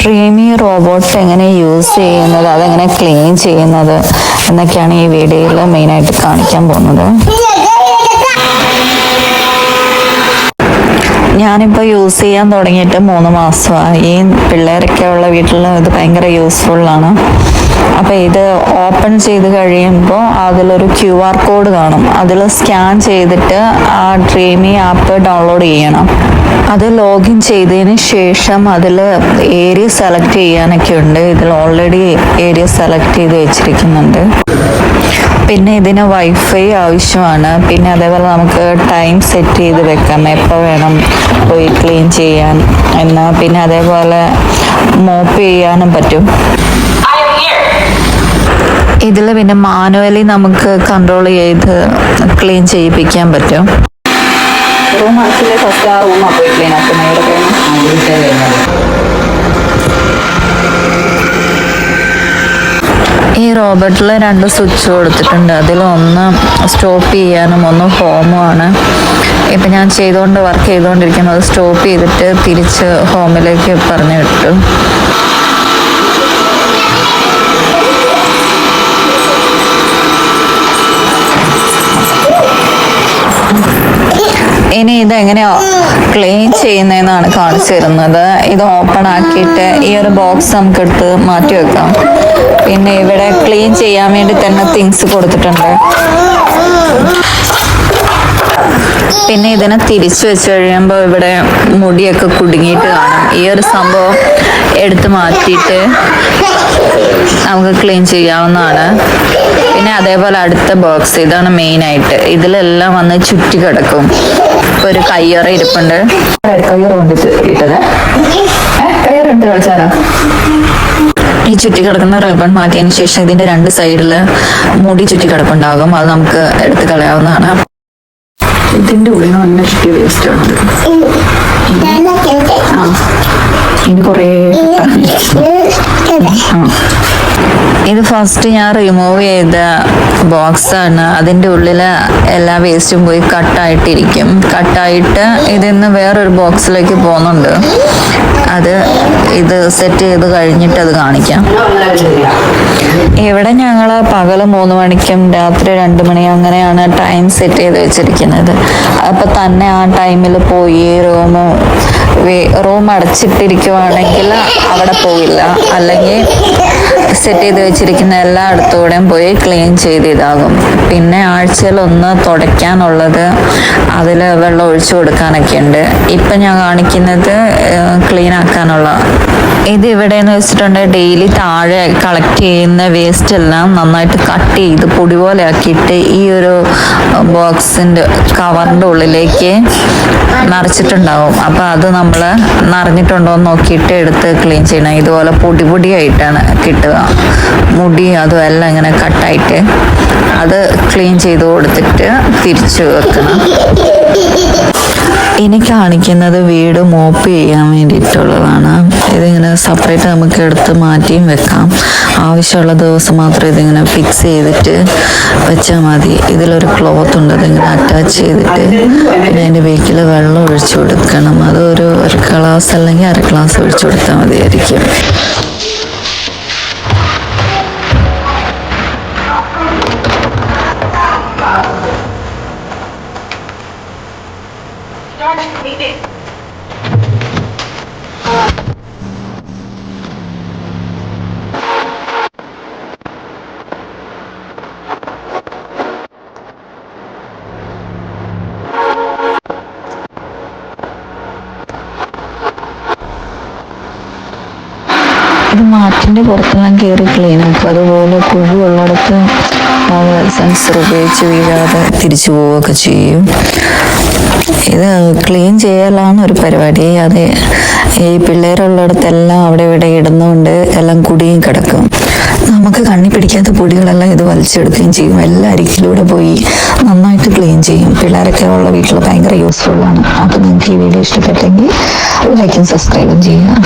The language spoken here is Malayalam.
ഡ്രീമി റോബോട്ട് എങ്ങനെ യൂസ് ചെയ്യുന്നത്, അതെങ്ങനെ ക്ലീൻ ചെയ്യുന്നത് എന്നൊക്കെയാണ് ഈ വീഡിയോയിൽ മെയിനായിട്ട് കാണിക്കാൻ പോകുന്നത്. ഞാനിപ്പോൾ യൂസ് ചെയ്യാൻ തുടങ്ങിയിട്ട് 3 മാസമായി. പിള്ളേരൊക്കെ ഉള്ള വീട്ടിൽ ഇത് ഭയങ്കര യൂസ്ഫുള്ളാണ്. അപ്പോൾ ഇത് ഓപ്പൺ ചെയ്ത് കഴിയുമ്പോൾ അതിലൊരു QR കോഡ് കാണും. അതിൽ സ്കാൻ ചെയ്തിട്ട് ആ ഡ്രീമി ആപ്പ് ഡൗൺലോഡ് ചെയ്യണം. അത് ലോഗിൻ ചെയ്തതിന് ശേഷം അതിൽ ഏരിയ സെലക്ട് ചെയ്യാനൊക്കെ ഉണ്ട്. ഇതിൽ ഓൾറെഡി ഏരിയ സെലക്ട് ചെയ്ത് വെച്ചിരിക്കുന്നുണ്ട്. പിന്നെ ഇതിന് വൈഫൈ ആവശ്യമാണ്. പിന്നെ അതേപോലെ നമുക്ക് ടൈം സെറ്റ് ചെയ്ത് വെക്കാം, എപ്പോൾ വേണം പോയി ക്ലീൻ ചെയ്യാൻ എന്ന്. പിന്നെ അതേപോലെ മോപ്പ് ചെയ്യാനും പറ്റും. ഇതിൽ പിന്നെ മാനുവലി നമുക്ക് കൺട്രോൾ ചെയ്ത് ക്ലീൻ ചെയ്യിപ്പിക്കാൻ പറ്റും. റൂം അടച്ചില്ലേ, ഫസ്റ്റ് ആ റൂമാണ് പോയി ക്ലീൻ ആക്കുന്നത്. ഈ റോബോട്ടിൽ 2 സ്വിച്ച് കൊടുത്തിട്ടുണ്ട്. അതിലൊന്ന് സ്റ്റോപ്പ് ചെയ്യാനും ഒന്ന് ഹോമുമാണ്. ഇപ്പം ഞാൻ വർക്ക് ചെയ്തുകൊണ്ടിരിക്കുന്നത് സ്റ്റോപ്പ് ചെയ്തിട്ട് തിരിച്ച് ഹോമിലേക്ക് പറഞ്ഞു വിട്ടു. ഇനി ഇതെങ്ങനെയാ ക്ലീൻ ചെയ്യുന്നതെന്നാണ് കാണിച്ചു തരുന്നത്. ഇത് ഓപ്പൺ ആക്കിയിട്ട് ഈ ഒരു ബോക്സ് നമുക്ക് എടുത്ത് മാറ്റി വെക്കാം. പിന്നെ ഇവിടെ ക്ലീൻ ചെയ്യാൻ വേണ്ടി തന്നെ തിങ്സ് കൊടുത്തിട്ടുണ്ട്. പിന്നെ ഇതിനെ തിരിച്ചു വെച്ച് കഴിയുമ്പോൾ ഇവിടെ മുടിയൊക്കെ കുടുങ്ങിയിട്ട് കാണും. ഈ ഒരു സംഭവം എടുത്ത് മാറ്റിയിട്ട് നമുക്ക് ക്ലീൻ ചെയ്യാവുന്നതാണ്. പിന്നെ അതേപോലെ അടുത്ത ബോക്സ്, ഇതാണ് മെയിനായിട്ട്. ഇതിലെല്ലാം വന്ന് ചുറ്റി കിടക്കും. ഒരു കയ്യറ ഇരിപ്പുണ്ട്. ഈ ചുറ്റി കിടക്കുന്ന റിബൺ മാറ്റിയതിന് ശേഷം ഇതിന്റെ 2 സൈഡിൽ മുടി ചുറ്റി കിടപ്പുണ്ടാകും. അത് നമുക്ക് എടുത്ത് കളയാവുന്നതാണ്. ഇതിന്റെ ഉള്ളിൽ നല്ല ചുറ്റി വേസ്റ്റ് ആണ്. ഇനി കുറേ ഇത് ഫസ്റ്റ് ഞാൻ റിമൂവ് ചെയ്ത ബോക്സാണ്. അതിൻ്റെ ഉള്ളിൽ എല്ലാ വേസ്റ്റും പോയി കട്ടായിട്ടിരിക്കും. കട്ടായിട്ട് ഇതിന്ന് വേറൊരു ബോക്സിലേക്ക് പോകുന്നുണ്ട്. ഇത് സെറ്റ് ചെയ്ത് കഴിഞ്ഞിട്ട് അത് കാണിക്കാം. ഇവിടെ ഞങ്ങൾ പകൽ 3 മണിക്കും രാത്രി 2 മണി അങ്ങനെയാണ് ടൈം സെറ്റ് ചെയ്ത് വെച്ചിരിക്കുന്നത്. അപ്പം തന്നെ ആ ടൈമിൽ പോയി റൂം അടച്ചിട്ടിരിക്കുവാണെങ്കിൽ അവിടെ പോയില്ല. അല്ലെങ്കിൽ സെറ്റ് ചെയ്ത് വെച്ചിരിക്കുന്ന എല്ലായിടത്തൂടെയും പോയി ക്ലീൻ ചെയ്ത് ഇതാകും. പിന്നെ ആഴ്ചയിൽ 1 തുടയ്ക്കാനുള്ളത്, അതിൽ വെള്ളം ഒഴിച്ചു കൊടുക്കാനൊക്കെ ഉണ്ട്. ഇപ്പം ഞാൻ കാണിക്കുന്നത് ക്ലീൻ ആക്കാനുള്ള. ഇത് ഇവിടെയെന്ന് വെച്ചിട്ടുണ്ടെങ്കിൽ ഡെയിലി താഴെ കളക്ട് ചെയ്യുന്ന വേസ്റ്റ് എല്ലാം നന്നായിട്ട് കട്ട് ചെയ്ത് പൊടി പോലെ ആക്കിയിട്ട് ഈ ഒരു ബോക്സിൻ്റെ കവറിൻ്റെ ഉള്ളിലേക്ക് നിറച്ചിട്ടുണ്ടാവും. അപ്പോൾ അത് നമ്മൾ നിറഞ്ഞിട്ടുണ്ടോ എന്ന് നോക്കിയിട്ട് എടുത്ത് ക്ലീൻ ചെയ്യണം. ഇതുപോലെ പൊടിയായിട്ടാണ് കിട്ടുക. മുടി അതും എല്ലാം ഇങ്ങനെ കട്ടായിട്ട് അത് ക്ലീൻ ചെയ്ത് കൊടുത്തിട്ട് തിരിച്ചു വെക്കണം. ഇനി കാണിക്കുന്നത് വീട് മോപ്പ് ചെയ്യാൻ വേണ്ടിയിട്ടുള്ളതാണ്. ഇതിങ്ങനെ സെപ്പറേറ്റ് നമുക്ക് എടുത്ത് മാറ്റിയും വെക്കാം. ആവശ്യമുള്ള ദിവസം മാത്രം ഇതിങ്ങനെ ഫിക്സ് ചെയ്തിട്ട് വെച്ചാൽ മതി. ഇതിലൊരു ക്ലോത്ത് ഉണ്ട്, അതിങ്ങനെ അറ്റാച്ച് ചെയ്തിട്ട് പിന്നെ അതിൻ്റെ ബേക്കിൽ വെള്ളം ഒഴിച്ചു കൊടുക്കണം. അത് ഒരു ഗ്ലാസ് അല്ലെങ്കിൽ 1/2 ഗ്ലാസ് ഒഴിച്ചു കൊടുത്താൽ മതിയായിരിക്കും. ഇത് മാറ്റിൻ്റെ പുറത്തെല്ലാം കയറി ക്ലീൻ ആക്കും. അതുപോലെ കുഴിയുള്ളിടത്ത് സെൻസർ ഉപയോഗിച്ച് വീഴാതെ തിരിച്ചു പോവുകയൊക്കെ ചെയ്യും. ഇത് ക്ലീൻ ചെയ്യലാണ് ഒരു പരിപാടി. അത് ഈ പിള്ളേരുള്ളിടത്തെല്ലാം അവിടെ ഇവിടെ ഇടുന്നുകൊണ്ട് എല്ലാം കുടിയും കിടക്കും. നമുക്ക് കണ്ണി പിടിക്കാത്ത പൊടികളെല്ലാം ഇത് വലിച്ചെടുക്കുകയും ചെയ്യും. എല്ലാ അരികിലൂടെ പോയി നന്നായിട്ട് ക്ലീൻ ചെയ്യും. പിള്ളേരൊക്കെ ഉള്ള വീട്ടിൽ ഭയങ്കര യൂസ്ഫുള്ളാണ്. അപ്പോൾ നിങ്ങൾക്ക് ഈ വീഡിയോ ഇഷ്ടപ്പെട്ടെങ്കിൽ ലൈക്കും സബ്സ്ക്രൈബും ചെയ്യുക.